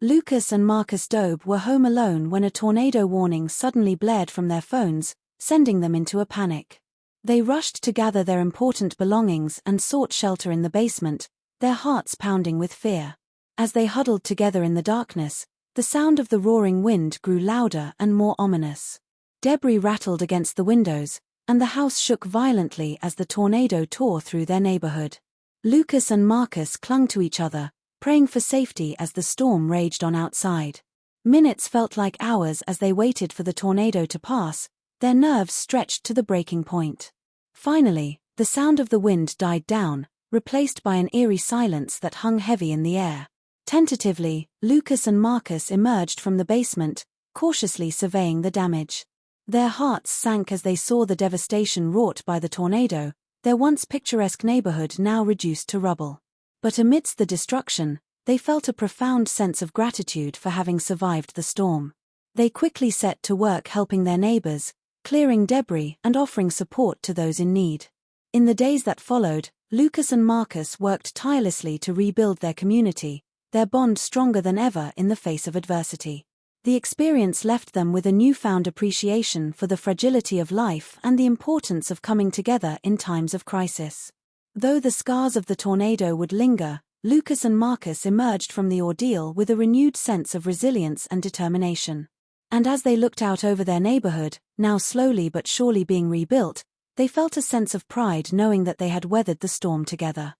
Lucas and Marcus Dobe were home alone when a tornado warning suddenly blared from their phones, sending them into a panic. They rushed to gather their important belongings and sought shelter in the basement, their hearts pounding with fear. As they huddled together in the darkness, the sound of the roaring wind grew louder and more ominous. Debris rattled against the windows, and the house shook violently as the tornado tore through their neighborhood. Lucas and Marcus clung to each other, praying for safety as the storm raged on outside. Minutes felt like hours as they waited for the tornado to pass, their nerves stretched to the breaking point. Finally, the sound of the wind died down, replaced by an eerie silence that hung heavy in the air. Tentatively, Lucas and Marcus emerged from the basement, cautiously surveying the damage. Their hearts sank as they saw the devastation wrought by the tornado, their once picturesque neighborhood now reduced to rubble. But amidst the destruction, they felt a profound sense of gratitude for having survived the storm. They quickly set to work helping their neighbors, clearing debris and offering support to those in need. In the days that followed, Lucas and Marcus worked tirelessly to rebuild their community, their bond stronger than ever in the face of adversity. The experience left them with a newfound appreciation for the fragility of life and the importance of coming together in times of crisis. Though the scars of the tornado would linger, Lucas and Marcus emerged from the ordeal with a renewed sense of resilience and determination. And as they looked out over their neighborhood, now slowly but surely being rebuilt, they felt a sense of pride knowing that they had weathered the storm together.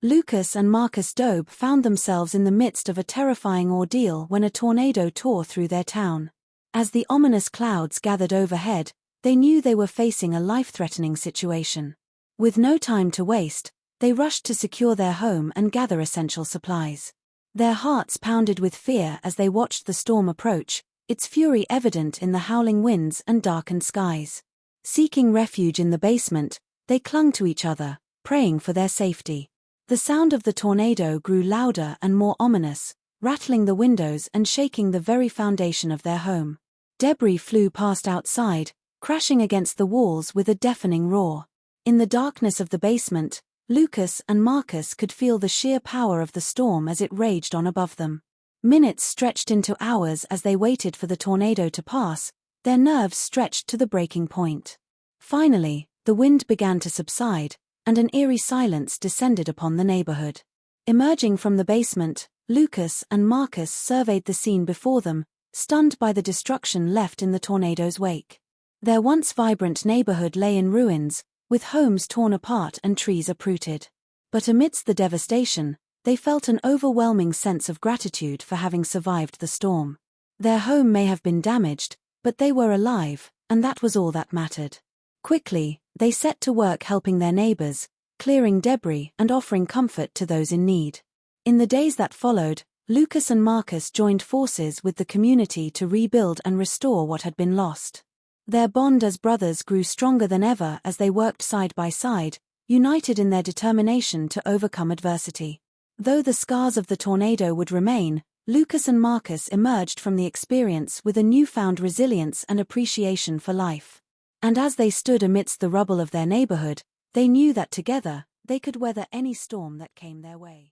Lucas and Marcus Dobe found themselves in the midst of a terrifying ordeal when a tornado tore through their town. As the ominous clouds gathered overhead, they knew they were facing a life-threatening situation. With no time to waste, they rushed to secure their home and gather essential supplies. Their hearts pounded with fear as they watched the storm approach, its fury evident in the howling winds and darkened skies. Seeking refuge in the basement, they clung to each other, praying for their safety. The sound of the tornado grew louder and more ominous, rattling the windows and shaking the very foundation of their home. Debris flew past outside, crashing against the walls with a deafening roar. In the darkness of the basement, Lucas and Marcus could feel the sheer power of the storm as it raged on above them. Minutes stretched into hours as they waited for the tornado to pass, their nerves stretched to the breaking point. Finally, the wind began to subside, and an eerie silence descended upon the neighborhood. Emerging from the basement, Lucas and Marcus surveyed the scene before them, stunned by the destruction left in the tornado's wake. Their once vibrant neighborhood lay in ruins, with homes torn apart and trees uprooted. But amidst the devastation, they felt an overwhelming sense of gratitude for having survived the storm. Their home may have been damaged, but they were alive, and that was all that mattered. Quickly, they set to work helping their neighbors, clearing debris and offering comfort to those in need. In the days that followed, Lucas and Marcus joined forces with the community to rebuild and restore what had been lost. Their bond as brothers grew stronger than ever as they worked side by side, united in their determination to overcome adversity. Though the scars of the tornado would remain, Lucas and Marcus emerged from the experience with a newfound resilience and appreciation for life. And as they stood amidst the rubble of their neighborhood, they knew that together, they could weather any storm that came their way.